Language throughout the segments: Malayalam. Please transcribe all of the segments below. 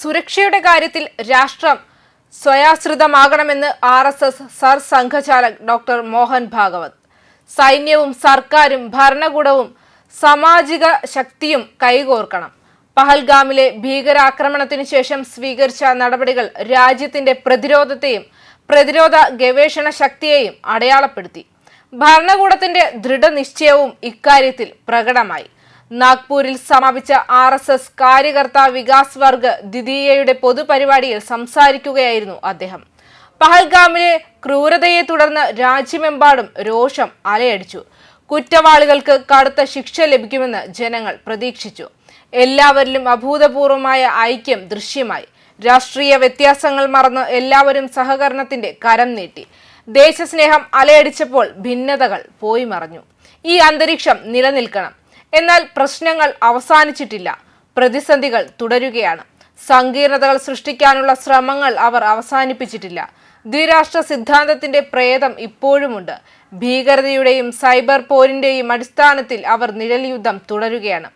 സുരക്ഷയുടെ കാര്യത്തിൽ രാഷ്ട്രം സ്വയാശ്രിതമാകണമെന്ന് RSS സർസംഘചാലക് ഡോക്ടർ മോഹൻ ഭാഗവത്. സൈന്യവും സർക്കാരും ഭരണകൂടവും സാമാജിക ശക്തിയും കൈകോർക്കണം. പഹൽഗാമിലെ ഭീകരാക്രമണത്തിനു ശേഷം സ്വീകരിച്ച നടപടികൾ രാജ്യത്തിന്റെ പ്രതിരോധത്തെയും പ്രതിരോധ ഗവേഷണ ശക്തിയെയും അടയാളപ്പെടുത്തി. ഭരണകൂടത്തിന്റെ ദൃഢനിശ്ചയവും ഇക്കാര്യത്തിൽ പ്രകടമായി. നാഗ്പൂരിൽ സമാപിച്ച RSS കാര്യകർത്താ വികാസ് വർഗ് ദ്വിതീയയുടെ പൊതുപരിപാടിയിൽ സംസാരിക്കുകയായിരുന്നു അദ്ദേഹം. പഹൽഗാമിലെ ക്രൂരതയെ തുടർന്ന് രാജ്യമെമ്പാടും രോഷം അലയടിച്ചു. കുറ്റവാളികൾക്ക് കടുത്ത ശിക്ഷ ലഭിക്കുമെന്ന് ജനങ്ങൾ പ്രതീക്ഷിച്ചു. എല്ലാവരിലും അഭൂതപൂർവമായ ഐക്യം ദൃശ്യമായി. രാഷ്ട്രീയ വ്യത്യാസങ്ങൾ മറന്ന് എല്ലാവരും സഹകരണത്തിന്റെ കരം നീട്ടി. ദേശസ്നേഹം അലയടിച്ചപ്പോൾ ഭിന്നതകൾ പോയി മറഞ്ഞു. ഈ അന്തരീക്ഷം നിലനിൽക്കണം. എന്നാൽ പ്രശ്നങ്ങൾ അവസാനിച്ചിട്ടില്ല. പ്രതിസന്ധികൾ തുടരുകയാണ്. സങ്കീർണതകൾ സൃഷ്ടിക്കാനുള്ള ശ്രമങ്ങൾ അവർ അവസാനിപ്പിച്ചിട്ടില്ല. ദ്വിരാഷ്ട്ര സിദ്ധാന്തത്തിന്റെ പ്രേതം ഇപ്പോഴുമുണ്ട്. ഭീകരതയുടെയും സൈബർ പോരിന്റെയും അടിസ്ഥാനത്തിൽ അവർ നിഴൽ യുദ്ധം തുടരുകയാണ്.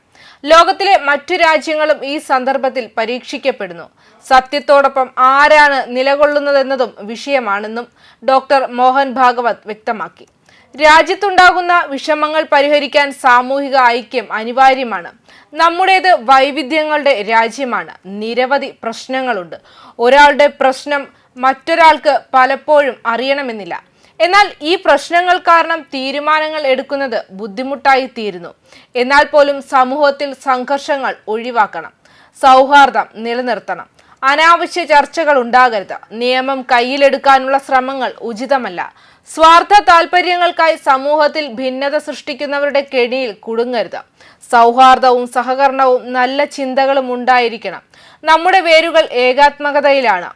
ലോകത്തിലെ മറ്റു രാജ്യങ്ങളും ഈ സന്ദർഭത്തിൽ പരീക്ഷിക്കപ്പെടുന്നു. സത്യത്തോടൊപ്പം ആരാണ് നിലകൊള്ളുന്നതെന്നതും വിഷയമാണെന്നും ഡോക്ടർ മോഹൻ ഭാഗവത് വ്യക്തമാക്കി. രാജ്യത്തുണ്ടാകുന്ന വിഷമങ്ങൾ പരിഹരിക്കാൻ സാമൂഹിക ഐക്യം അനിവാര്യമാണ്. നമ്മുടേത് വൈവിധ്യങ്ങളുടെ രാജ്യമാണ്. നിരവധി പ്രശ്നങ്ങളുണ്ട്. ഒരാളുടെ പ്രശ്നം മറ്റൊരാൾക്ക് പലപ്പോഴും അറിയണമെന്നില്ല. എന്നാൽ ഈ പ്രശ്നങ്ങൾ കാരണം തീരുമാനങ്ങൾ എടുക്കുന്നത് ബുദ്ധിമുട്ടായി തീരുന്നു. എന്നാൽ പോലും സമൂഹത്തിൽ സംഘർഷങ്ങൾ ഒഴിവാക്കണം. സൗഹാർദ്ദം നിലനിർത്തണം. അനാവശ്യ ചർച്ചകൾ ഉണ്ടാകരുത്. നിയമം കയ്യിലെടുക്കാനുള്ള ശ്രമങ്ങൾ ഉചിതമല്ല. സ്വാർത്ഥ താല്പര്യങ്ങൾക്കായി സമൂഹത്തിൽ ഭിന്നത സൃഷ്ടിക്കുന്നവരുടെ കെണിയിൽ കുടുങ്ങരുത്. സൗഹാർദ്ദവും സഹകരണവും നല്ല ചിന്തകളും ഉണ്ടായിരിക്കണം. നമ്മുടെ വേരുകൾ ഏകാത്മകതയിലാണ്.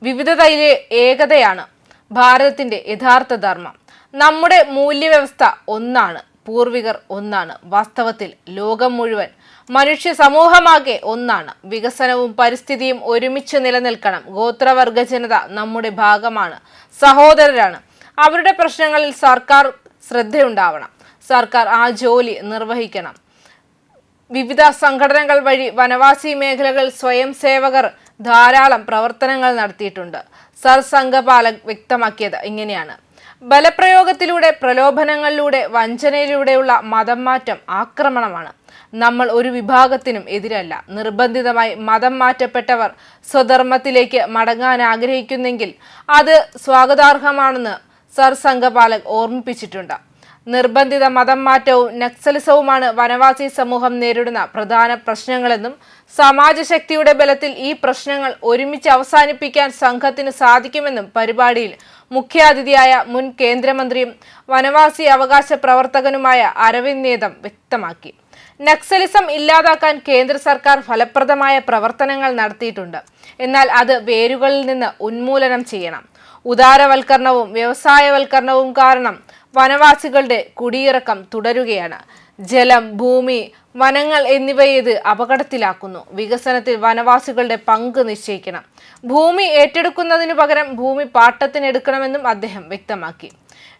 വിവിധതയിലെ ഏകതയാണ് ഭാരതത്തിന്റെ യഥാർത്ഥ ധർമ്മം. നമ്മുടെ മൂല്യവ്യവസ്ഥ ഒന്നാണ്. പൂർവികർ ഒന്നാണ്. വാസ്തവത്തിൽ ലോകം മുഴുവൻ മനുഷ്യ സമൂഹമാകെ ഒന്നാണ്. വികസനവും പരിസ്ഥിതിയും ഒരുമിച്ച് നിലനിൽക്കണം. ഗോത്രവർഗ ജനത നമ്മുടെ ഭാഗമാണ്, സഹോദരരാണ്. അവരുടെ പ്രശ്നങ്ങളിൽ സർക്കാർ ശ്രദ്ധയുണ്ടാവണം. സർക്കാർ ആ ജോലി നിർവഹിക്കണം. വിവിധ സംഘടനകൾ വഴി വനവാസി മേഖലകളിൽ സ്വയം സേവകർ ധാരാളം പ്രവർത്തനങ്ങൾ നടത്തിയിട്ടുണ്ട്. സർസംഘചാലക് വ്യക്തമാക്കിയത് ഇങ്ങനെയാണ്: ബലപ്രയോഗത്തിലൂടെ, പ്രലോഭനങ്ങളിലൂടെ, വഞ്ചനയിലൂടെയുള്ള മതം മാറ്റം ആക്രമണമാണ്. നമ്മൾ ഒരു വിഭാഗത്തിനും എതിരല്ല. നിർബന്ധിതമായി മതം മാറ്റപ്പെട്ടവർ സ്വധർമ്മത്തിലേക്ക് മടങ്ങാൻ ആഗ്രഹിക്കുന്നെങ്കിൽ അത് സ്വാഗതാർഹമാണെന്ന് സർസംഘചാലക് ഓർമ്മിപ്പിച്ചിട്ടുണ്ട്. നിർബന്ധിത മതം മാറ്റവും നക്സലിസവുമാണ് വനവാസി സമൂഹം നേരിടുന്ന പ്രധാന പ്രശ്നങ്ങളെന്നും സമാജശക്തിയുടെ ബലത്തിൽ ഈ പ്രശ്നങ്ങൾ ഒരുമിച്ച് അവസാനിപ്പിക്കാൻ സംഘത്തിന് സാധിക്കുമെന്നും പരിപാടിയിൽ മുഖ്യാതിഥിയായ മുൻ കേന്ദ്രമന്ത്രിയും വനവാസി അവകാശ പ്രവർത്തകനുമായ അരവിന്ദ് നേതം വ്യക്തമാക്കി. നക്സലിസം ഇല്ലാതാക്കാൻ കേന്ദ്ര സർക്കാർ ഫലപ്രദമായ പ്രവർത്തനങ്ങൾ നടത്തിയിട്ടുണ്ട്. എന്നാൽ അത് വേരുകളിൽ നിന്ന് ഉന്മൂലനം ചെയ്യണം. ഉദാരവൽക്കരണവും വ്യവസായവൽക്കരണവും കാരണം വനവാസികളുടെ കുടിയിറക്കം തുടരുകയാണ്. ജലം, ഭൂമി, വനങ്ങൾ എന്നിവയെ ഇത് അപകടത്തിലാക്കുന്നു. വികസനത്തിൽ വനവാസികളുടെ പങ്ക് നിശ്ചയിക്കണം. ഭൂമി ഏറ്റെടുക്കുന്നതിനു പകരം ഭൂമി പാട്ടത്തിനെടുക്കണമെന്നും അദ്ദേഹം വ്യക്തമാക്കി.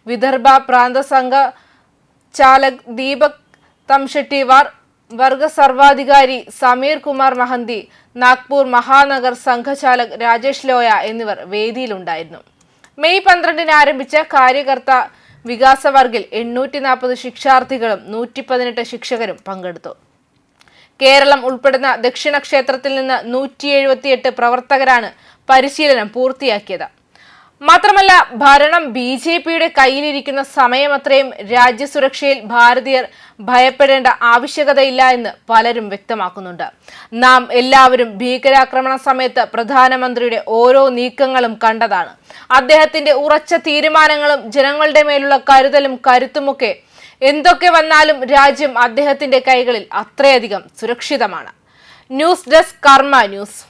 വിദർഭ പ്രാന്ത സംഘ ചാലക് ദീപക് തംഷെട്ടിവാർ, വർഗ സർവാധികാരി സമീർ കുമാർ മഹന്തി, നാഗ്പൂർ മഹാനഗർ സംഘചാലക് രാജേഷ് ലോയ എന്നിവർ വേദിയിലുണ്ടായിരുന്നു. മെയ് 12 ആരംഭിച്ച കാര്യകർത്താ വികാസ വർഗിൽ 840 ശിക്ഷാർത്ഥികളും 118 ശിക്ഷകരും പങ്കെടുത്തു. കേരളം ഉൾപ്പെടുന്ന ദക്ഷിണ ക്ഷേത്രത്തിൽ നിന്ന് 178 പ്രവർത്തകരാണ് പരിശീലനം പൂർത്തിയാക്കിയത്. മാത്രമല്ല, ഭരണം BJPയുടെ കയ്യിലിരിക്കുന്ന സമയമത്രയും രാജ്യസുരക്ഷയിൽ ഭാരതീയർ ഭയപ്പെടേണ്ട ആവശ്യകതയില്ല എന്ന് പലരും വ്യക്തമാക്കുന്നുണ്ട്. നാം എല്ലാവരും ഭീകരാക്രമണ സമയത്ത് പ്രധാനമന്ത്രിയുടെ ഓരോ നീക്കങ്ങളും കണ്ടതാണ്. അദ്ദേഹത്തിന്റെ ഉറച്ച തീരുമാനങ്ങളും ജനങ്ങളുടെ മേലുള്ള കരുതലും കരുത്തുമൊക്കെ എന്തൊക്കെ വന്നാലും രാജ്യം അദ്ദേഹത്തിന്റെ കൈകളിൽ അത്രയധികം സുരക്ഷിതമാണ്. ന്യൂസ് ഡെസ്ക് കർമ്മ ന്യൂസ്.